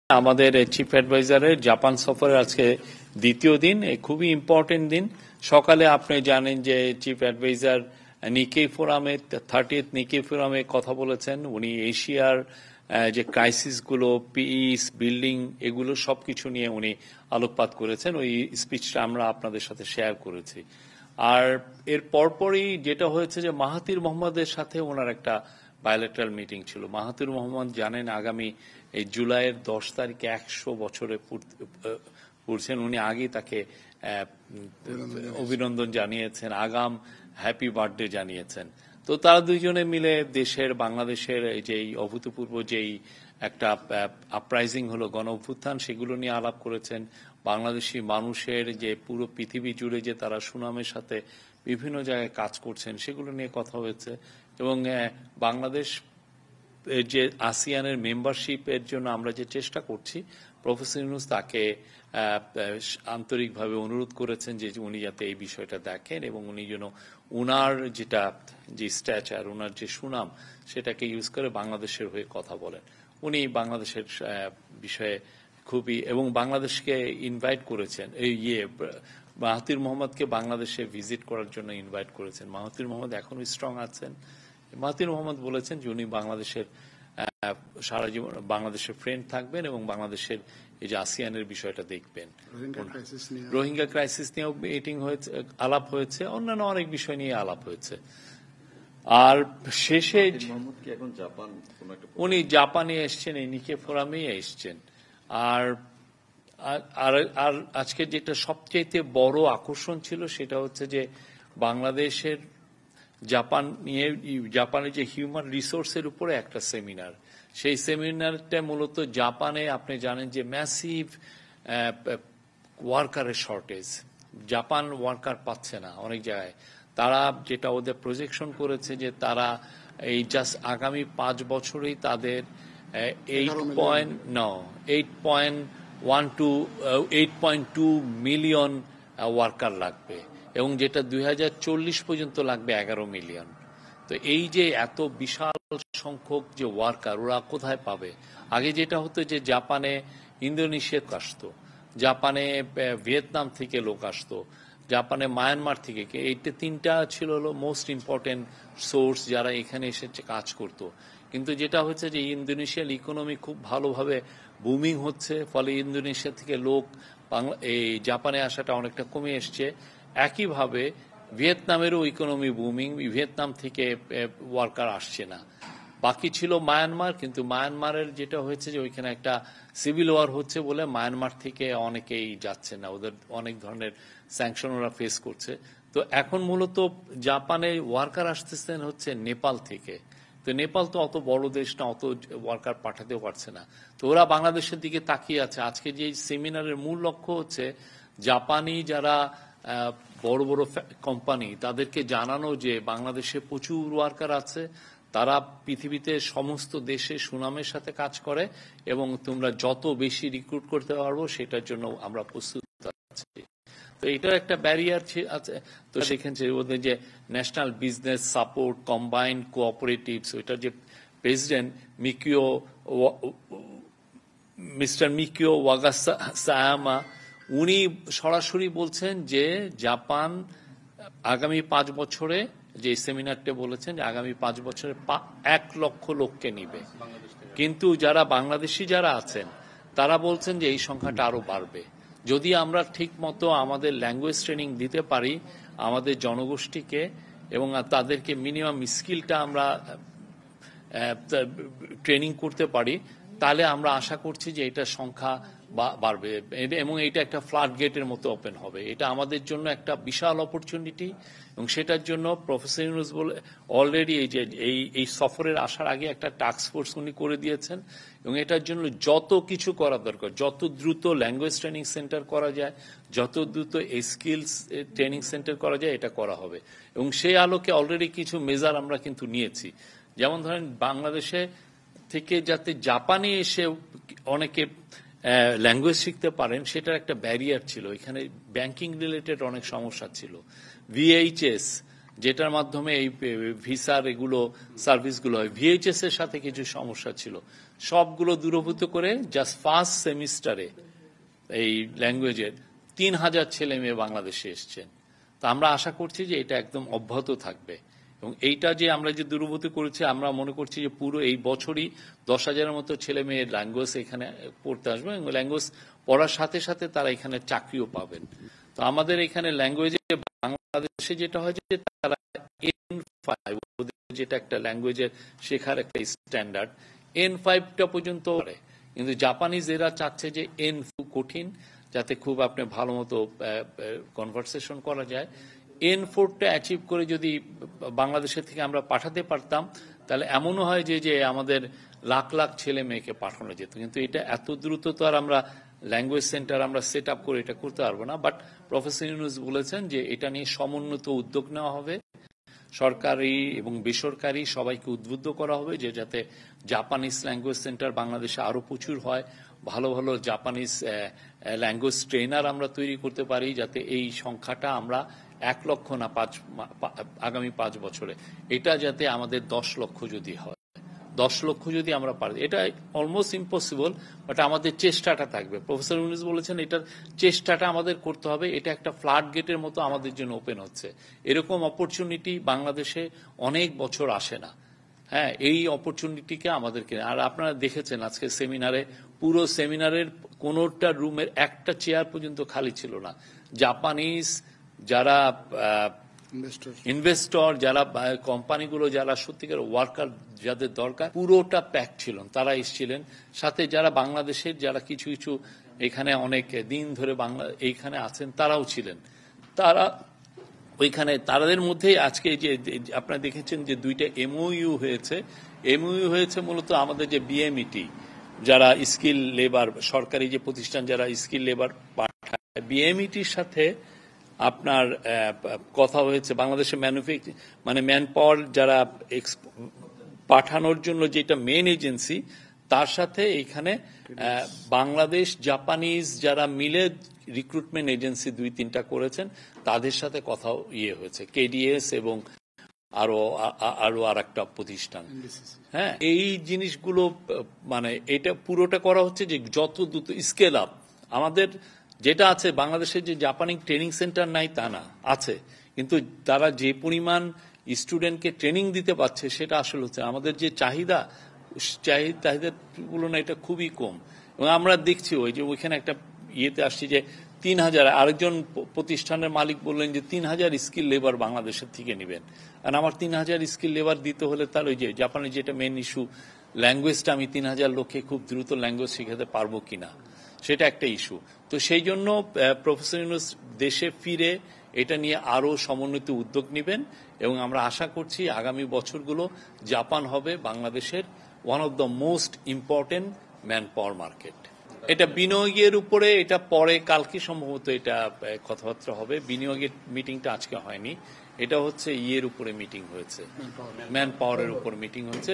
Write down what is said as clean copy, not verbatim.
আমাদের chief অ্যাডভাইজারের Japan সফরের আজকে দ্বিতীয় দিন, খুবই ইম্পর্টেন্ট দিন। সকালে আপনি জানেন যে চিফ অ্যাডভাইজার নিকেই ফোরামে 30th নিকেই ফোরামে কথা বলেছেন। উনি এশিয়ার যে ক্রাইসিসগুলো, পিস বিল্ডিং, এগুলো সবকিছু নিয়ে উনি আলোকপাত করেছেন। ওই স্পিচটা আমরা আপনাদের সাথে শেয়ার করেছি। আর এর পরপরই যেটা হয়েছে যে মাহাথির মোহাম্মদের সাথে ওনার একটা বায়োলেটারাল মিটিং ছিল। মাহাথির মোহাম্মদ জানেন আগামী এই জুলাইয়ের 10 তারিখে 100 বছরে পড়ছেন। উনি আগেই তাকে অভিনন্দন জানিয়েছেন, আগাম হ্যাপি বার্থডে জানিয়েছেন। তো তারা দুইজনে মিলে দেশের, বাংলাদেশের এই যে অভূতপূর্ব যেই একটা আপরাইজিং হলো, গণ অভ্যুত্থান, সেগুলো নিয়ে আলাপ করেছেন। বাংলাদেশি মানুষের যে পুরো পৃথিবী জুড়ে যে তারা সুনামের সাথে বিভিন্ন জায়গায় কাজ করছেন, সেগুলো নিয়ে কথা হয়েছে। এবং বাংলাদেশ যে আসিয়ানের মেম্বারশিপের জন্য আমরা যে চেষ্টা করছি, প্রফেসর ইউনূস তাকে আন্তরিকভাবে অনুরোধ করেছেন যে উনি যাতে এই বিষয়টা দেখেন এবং উনি যেন উনার যে স্ট্যাচার, উনার যে সুনাম, সেটাকে ইউজ করে বাংলাদেশের হয়ে কথা বলেন। উনি বাংলাদেশের বিষয়ে খুবই, এবং বাংলাদেশকে ইনভাইট করেছেন, মাহাথির মোহাম্মদকে বাংলাদেশে ভিজিট করার জন্য ইনভাইট করেছেন। মাহাথির মোহাম্মদ এখনো স্ট্রং আছেন। মাহাথির মোহাম্মদ বলেছেন যে উনি বাংলাদেশের সারা জীবন বাংলাদেশের ফ্রেন্ড থাকবেন এবং বাংলাদেশের এই যে আসিয়ানের বিষয়টা দেখবেন। রোহিঙ্গা ক্রাইসিস নিয়েও মিটিং হয়েছে, আলাপ হয়েছে, অন্যান্য অনেক বিষয় নিয়ে আলাপ হয়েছে। আর শেষে উনি জাপানে এসছেন, এই নিকে ফোরামে এসছেন। আর আর আজকে যেটা সবচেয়ে বড় আকর্ষণ ছিল সেটা হচ্ছে যে বাংলাদেশের জাপানের যে হিউম্যান রিসোর্সের উপরে একটা সেমিনার। সেই সেমিনারটা মূলত জাপানে, আপনি জানেন যে ম্যাসিভ ওয়ার্কারের শর্টেজ, জাপান ওয়ার্কার পাচ্ছে না অনেক জায়গায়। তারা যেটা ওদের প্রজেকশন করেছে যে তারা এই জাস্ট আগামী 5 বছরেই তাদের 8.2 মিলিয়ন ওয়ার্কার লাগবে, এবং যেটা 2040 পর্যন্ত লাগবে 11 মিলিয়ন। তো এই যে এত বিশাল সংখ্যক যে ওয়ার্কার, ওরা কোথায় পাবে? আগে যেটা হতো যে জাপানে ইন্দোনেশিয়া আসতো, জাপানে ভিয়েতনাম থেকে লোক আসতো, জাপানে মায়ানমার থেকে, এইটা 3টা ছিল মোস্ট ইম্পর্টেন্ট সোর্স যারা এখানে এসে কাজ করতো। কিন্তু যেটা হচ্ছে যে ইন্দোনেশিয়ার ইকোনমি খুব ভালোভাবে বুমিং হচ্ছে, ফলে ইন্দোনেশিয়া থেকে লোক এই জাপানে আসাটা অনেকটা কমে এসছে। একইভাবে ভিয়েতনামেরও ইকোনমি বুমিং, ভিয়েতনাম থেকে ওয়ার্কার আসছে না। বাকি ছিল মায়ানমার, কিন্তু মায়ানমারের যেটা হয়েছে যে ওইখানে একটা সিভিল ওয়ার হচ্ছে বলে মায়ানমার থেকে অনেকেই যাচ্ছে না, ওদের অনেক ধরনের স্যাংশন ওরা ফেস করছে। তো এখন মূলত জাপানে ওয়ার্কার আসতেছেন হচ্ছে নেপাল থেকে। তো নেপাল তো অত বড় দেশ না, অত ওয়ার্কার পাঠাতেও পারছে না। তো ওরা বাংলাদেশের দিকে তাকিয়ে আছে। আজকে যে সেমিনারের মূল লক্ষ্য হচ্ছে জাপানি যারা বড় বড় কোম্পানি, তাদেরকে জানানো যে বাংলাদেশে প্রচুর ওয়ার্কার আছে, তারা পৃথিবীতে সমস্ত দেশে সুনামের সাথে কাজ করে, এবং তোমরা যত বেশি রিক্রুট করতে পারবো সেটার জন্য আমরা প্রস্তুত আছি। তো এটার একটা ব্যারিয়ার আছে। তো সেখানে ওদের যে national business support combined cooperatives, ওইটার যে প্রেসিডেন্ট মিস্টার মিকিও ওয়াগাসায়ামা, উনি সরাসরি বলছেন যে জাপান আগামী 5 বছরে, যে সেমিনারটা বলেছেন যে আগামী 5 বছরে 1 লক্ষ লোককে নিবে। কিন্তু যারা বাংলাদেশি যারা আছেন তারা বলছেন যে এই সংখ্যাটা আরো বাড়বে যদি আমরা ঠিক মতো আমাদের ল্যাঙ্গুয়েজ ট্রেনিং দিতে পারি আমাদের জনগোষ্ঠীকে, এবং তাদেরকে মিনিমাম স্কিলটা আমরা ট্রেনিং করতে পারি। তাহলে আমরা আশা করছি যে এটার সংখ্যা বাড়বে এবং এটা একটা ফ্লাড গেটের মতো ওপেন হবে। এটা আমাদের জন্য একটা বিশাল অপরচুনিটি, এবং সেটার জন্য প্রফেসর ইউনূস বলে অলরেডি এই সফরের আসার আগে একটা টাস্ক ফোর্স উনি করে দিয়েছেন, এবং এটার জন্য যত কিছু করা দরকার, যত দ্রুত ল্যাঙ্গুয়েজ ট্রেনিং সেন্টার করা যায়, যত দ্রুত এই স্কিলস ট্রেনিং সেন্টার করা যায়, এটা করা হবে। এবং সেই আলোকে অলরেডি কিছু মেজার আমরা কিন্তু নিয়েছি। যেমন ধরেন বাংলাদেশে থেকে যাতে জাপানে এসে অনেকে ল্যাঙ্গুয়েজ শিখতে পারেন, সেটার একটা ব্যারিয়ার ছিল। এখানে ব্যাংকিং রিলেটেড অনেক সমস্যা ছিল। ভিএইচএস যেটার মাধ্যমে এই ভিসার এগুলো সার্ভিসগুলো হয়। ভিএইচএস এর সাথে কিছু সমস্যা ছিল, সবগুলো দূরীভূত করে জাস্ট ফার্স্ট সেমিস্টারে এই ল্যাঙ্গুয়েজের 3,000 ছেলে মেয়ে বাংলাদেশে এসছেন। তো আমরা আশা করছি যে এটা একদম অব্যাহত থাকবে, এবং এইটা যে আমরা যে দূরীভূত করেছি, আমরা মনে করছি যে পুরো এই বছরই 10,000-এর মতো ছেলে মেয়ে ল্যাঙ্গুয়েজ এখানে পড়তে আসবে, এবং ল্যাঙ্গুয়েজ পড়ার সাথে সাথে তারা এখানে চাকরিও পাবেন। তো আমাদের এখানে ল্যাঙ্গুয়েজে বাংলাদেশে যেটা হয় যে তারা N5, যেটা একটা ল্যাঙ্গুয়েজের শেখার একটা স্ট্যান্ডার্ড, N5টা পর্যন্ত পড়ে, কিন্তু জাপানিজ এরা চাচ্ছে যে N4 কঠিন, যাতে খুব আপনি ভালো মতো কনভারসেশন করা যায়। N4টা অ্যাচিভ করে যদি বাংলাদেশের থেকে আমরা পাঠাতে পারতাম, তাহলে এমনও হয় যে আমাদের লাখ লাখ ছেলে মেয়েকে পাঠানো যেত। কিন্তু এটা এত দ্রুত তো আর আমরা ল্যাঙ্গুয়েজ সেন্টার আমরা সেট আপ করে এটা করতে পারবো না। বাট প্রফেসর ইউনূস বলেছেন যে এটা নিয়ে সমন্বিত উদ্যোগ নেওয়া হবে, সরকারি এবং বেসরকারি সবাইকে উদ্বুদ্ধ করা হবে যে যাতে জাপানিজ ল্যাঙ্গুয়েজ সেন্টার বাংলাদেশে আরো প্রচুর হয়, ভালো ভালো জাপানিজ ল্যাঙ্গুয়েজ ট্রেনার আমরা তৈরি করতে পারি, যাতে এই সংখ্যাটা আমরা 1 লক্ষ না আগামী 5 বছরে এটা যাতে আমাদের 10 লক্ষ যদি হয়, 10 লক্ষ যদি আমরা পারি, এটা অলমোস্ট ইম্পসিবল, বাট আমাদের চেষ্টাটা থাকবে। প্রফেসর ইউনূস বলেছেন এটার চেষ্টাটা আমাদের করতে হবে। এটা একটা ফ্লাড গেটের মতো আমাদের জন্য ওপেন হচ্ছে। এরকম অপরচুনিটি বাংলাদেশে অনেক বছর আসে না। হ্যাঁ, এই অপরচুনিটিকে আমাদেরকে, আর আপনারা দেখেছেন আজকে সেমিনারে, পুরো সেমিনারের কোনোটা রুমের একটা চেয়ার পর্যন্ত খালি ছিল না। জাপানিজ যারা ইনভেস্টর, যারা কোম্পানিগুলো, যারা সত্যিকার ওয়ার্কার যাদের দরকার, পুরোটা প্যাক ছিল, তারা এসেছিলেন। সাথে যারা বাংলাদেশের যারা কিছু কিছু এখানে অনেক দিন ধরে এইখানে আছেন, তারাও ছিলেন। তারা ওইখানে, তাদের মধ্যে আজকে যে আপনারা দেখেছেন যে 2টা এমওইউ হয়েছে। এমওইউ হয়েছে মূলত আমাদের যে বিএমইটি, যারা স্কিল লেবার, সরকারি যে প্রতিষ্ঠান যারা স্কিল লেবার পাঠায়, বিএমইটির সাথে আপনার কথা হয়েছে। বাংলাদেশের মানে ম্যান পাওয়ার যারা পাঠানোর জন্য যেটা মেন এজেন্সি, তার সাথে এখানে বাংলাদেশ জাপানিজ যারা মিলে রিক্রুটমেন্ট এজেন্সি 2-3টা করেছেন, তাদের সাথে কথা হয়েছে, কেডিএস এবং আরো আর একটা প্রতিষ্ঠান। হ্যাঁ, এই জিনিসগুলো মানে এটা পুরোটা করা হচ্ছে যে যত দ্রুত স্কেল আপ। আমাদের যেটা আছে বাংলাদেশের যে জাপানি ট্রেনিং সেন্টার নাই তা না, আছে, কিন্তু তারা যে পরিমাণ স্টুডেন্টকে ট্রেনিং দিতে পারছে সেটা আসলে হচ্ছে আমাদের যে চাহিদার তুলনায় এটা খুবই কম। এবং আমরা দেখছি ওই যে ওইখানে একটা ইয়েতে আসছি যে 3,000, আরেকজন প্রতিষ্ঠানের মালিক বললেন যে 3,000 স্কিল লেবার বাংলাদেশের থেকে নেবেন। আর আমার 3,000 স্কিল লেবার দিতে হলে তার ওই যে জাপানের যেটা মেন ইস্যু, ল্যাঙ্গুয়েজটা আমি 3,000 লোককে খুব দ্রুত ল্যাঙ্গুয়েজ শেখাতে পারবো কিনা, সেটা একটা ইস্যু। তো সেই জন্য প্রফেসর ইউনূস দেশে ফিরে এটা নিয়ে আরো সমন্বিত উদ্যোগ নেবেন, এবং আমরা আশা করছি আগামী বছরগুলো জাপান হবে বাংলাদেশের one of the most important man power market. এটা বিনিয়োগের উপরে, এটা পরে কালকে সম্ভবত এটা কথাবার্তা হবে। বিনিয়োগের মিটিংটা আজকে হয়নি, এটা হচ্ছে ইয়ের উপরে মিটিং হয়েছে, ম্যান পাওয়ারের উপর মিটিং হয়েছে।